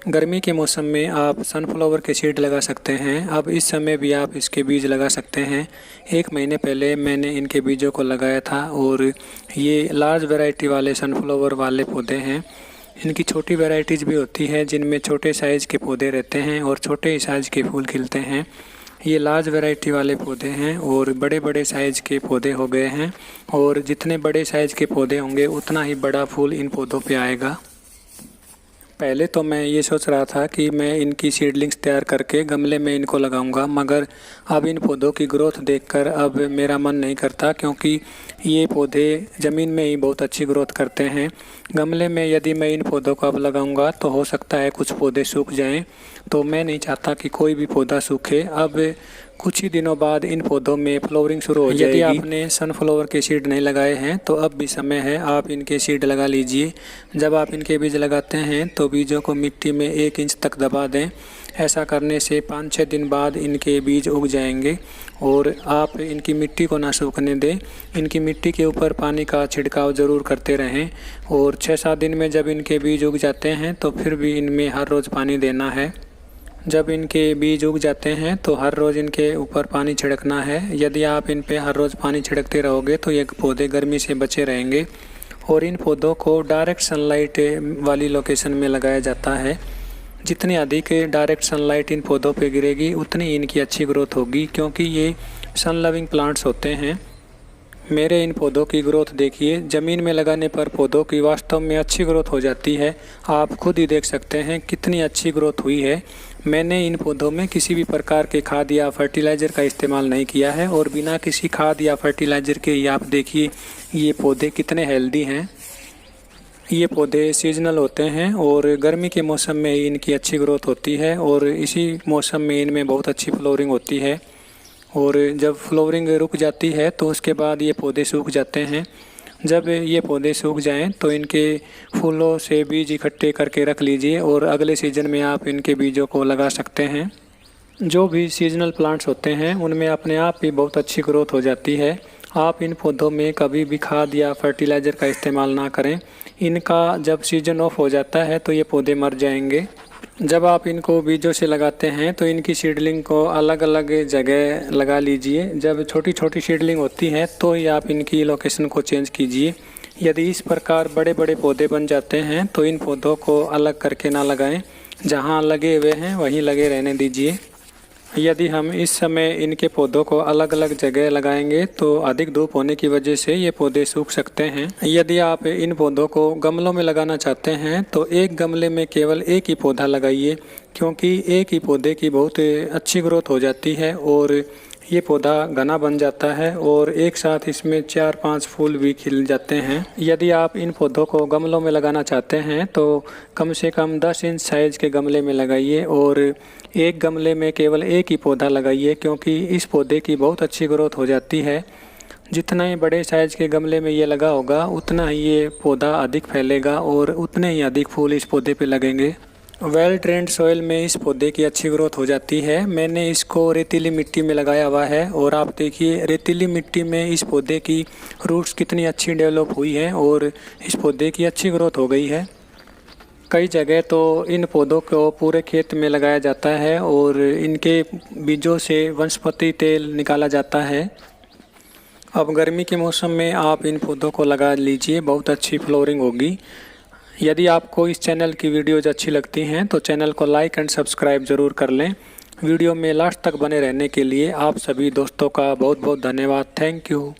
गर्मी के मौसम में आप सनफ्लावर के सीड लगा सकते हैं। अब इस समय भी आप इसके बीज लगा सकते हैं। 1 महीने पहले मैंने इनके बीजों को लगाया था और ये लार्ज वैरायटी वाले सनफ्लावर वाले पौधे हैं। इनकी छोटी वैरायटीज़ भी होती है जिनमें छोटे साइज़ के पौधे रहते हैं और छोटे साइज़ के फूल खिलते हैं। ये लार्ज वैरायटी वाले पौधे हैं और बड़े बड़े साइज़ के पौधे हो गए हैं और जितने बड़े साइज़ के पौधे होंगे उतना ही बड़ा फूल इन पौधों पे आएगा। पहले तो मैं ये सोच रहा था कि मैं इनकी सीडलिंग्स तैयार करके गमले में इनको लगाऊंगा, मगर अब इन पौधों की ग्रोथ देखकर अब मेरा मन नहीं करता, क्योंकि ये पौधे ज़मीन में ही बहुत अच्छी ग्रोथ करते हैं। गमले में यदि मैं इन पौधों को अब लगाऊंगा तो हो सकता है कुछ पौधे सूख जाएं, तो मैं नहीं चाहता कि कोई भी पौधा सूखे। अब कुछ ही दिनों बाद इन पौधों में फ्लावरिंग शुरू हो जाएगी। यदि आपने सनफ्लावर के सीड नहीं लगाए हैं तो अब भी समय है, आप इनके सीड लगा लीजिए। जब आप इनके बीज लगाते हैं तो बीजों को मिट्टी में 1 इंच तक दबा दें। ऐसा करने से 5-6 दिन बाद इनके बीज उग जाएंगे और आप इनकी मिट्टी को ना सूखने दें। इनकी मिट्टी के ऊपर पानी का छिड़काव ज़रूर करते रहें और 6-7 दिन में जब इनके बीज उग जाते हैं तो फिर भी इनमें हर रोज़ पानी देना है। जब इनके बीज उग जाते हैं तो हर रोज़ इनके ऊपर पानी छिड़कना है। यदि आप इन पे हर रोज़ पानी छिड़कते रहोगे तो ये पौधे गर्मी से बचे रहेंगे। और इन पौधों को डायरेक्ट सनलाइट वाली लोकेशन में लगाया जाता है। जितनी अधिक डायरेक्ट सनलाइट इन पौधों पे गिरेगी उतनी इनकी अच्छी ग्रोथ होगी, क्योंकि ये सन लविंग प्लांट्स होते हैं। मेरे इन पौधों की ग्रोथ देखिए, ज़मीन में लगाने पर पौधों की वास्तव में अच्छी ग्रोथ हो जाती है। आप खुद ही देख सकते हैं कितनी अच्छी ग्रोथ हुई है। मैंने इन पौधों में किसी भी प्रकार के खाद या फर्टिलाइज़र का इस्तेमाल नहीं किया है और बिना किसी खाद या फर्टिलाइज़र के ही आप देखिए ये पौधे कितने हेल्दी हैं। ये पौधे सीजनल होते हैं और गर्मी के मौसम में ही इनकी अच्छी ग्रोथ होती है और इसी मौसम में इनमें बहुत अच्छी फ्लोरिंग होती है। और जब फ्लोरिंग रुक जाती है तो उसके बाद ये पौधे सूख जाते हैं। जब ये पौधे सूख जाएं तो इनके फूलों से बीज इकट्ठे करके रख लीजिए और अगले सीज़न में आप इनके बीजों को लगा सकते हैं। जो भी सीजनल प्लांट्स होते हैं उनमें अपने आप ही बहुत अच्छी ग्रोथ हो जाती है। आप इन पौधों में कभी भी खाद या फर्टिलाइज़र का इस्तेमाल ना करें। इनका जब सीज़न ऑफ हो जाता है तो ये पौधे मर जाएंगे। जब आप इनको बीजों से लगाते हैं तो इनकी सीडलिंग को अलग अलग जगह लगा लीजिए। जब छोटी छोटी सीडलिंग होती है तो ही आप इनकी लोकेशन को चेंज कीजिए। यदि इस प्रकार बड़े बड़े पौधे बन जाते हैं तो इन पौधों को अलग करके ना लगाएं, जहां लगे हुए हैं वहीं लगे रहने दीजिए। यदि हम इस समय इनके पौधों को अलग अलग जगह लगाएंगे तो अधिक धूप होने की वजह से ये पौधे सूख सकते हैं। यदि आप इन पौधों को गमलों में लगाना चाहते हैं तो एक गमले में केवल एक ही पौधा लगाइए, क्योंकि एक ही पौधे की बहुत अच्छी ग्रोथ हो जाती है और ये पौधा घना बन जाता है और एक साथ इसमें 4-5 फूल भी खिल जाते हैं। यदि आप इन पौधों को गमलों में लगाना चाहते हैं तो कम से कम 10 इंच साइज़ के गमले में लगाइए और एक गमले में केवल एक ही पौधा लगाइए, क्योंकि इस पौधे की बहुत अच्छी ग्रोथ हो जाती है। जितना ही बड़े साइज़ के गमले में ये लगा होगा उतना ही ये पौधा अधिक फैलेगा और उतने ही अधिक फूल इस पौधे पे लगेंगे। वेल ट्रेंड सॉइल में इस पौधे की अच्छी ग्रोथ हो जाती है। मैंने इसको रेतीली मिट्टी में लगाया हुआ है और आप देखिए रेतीली मिट्टी में इस पौधे की रूट्स कितनी अच्छी डेवलप हुई है और इस पौधे की अच्छी ग्रोथ हो गई है। कई जगह तो इन पौधों को पूरे खेत में लगाया जाता है और इनके बीजों से वनस्पति तेल निकाला जाता है। अब गर्मी के मौसम में आप इन पौधों को लगा लीजिए, बहुत अच्छी फ्लोरिंग होगी। यदि आपको इस चैनल की वीडियोज़ अच्छी लगती हैं तो चैनल को लाइक एंड सब्सक्राइब ज़रूर कर लें। वीडियो में लास्ट तक बने रहने के लिए आप सभी दोस्तों का बहुत बहुत धन्यवाद। Thank you.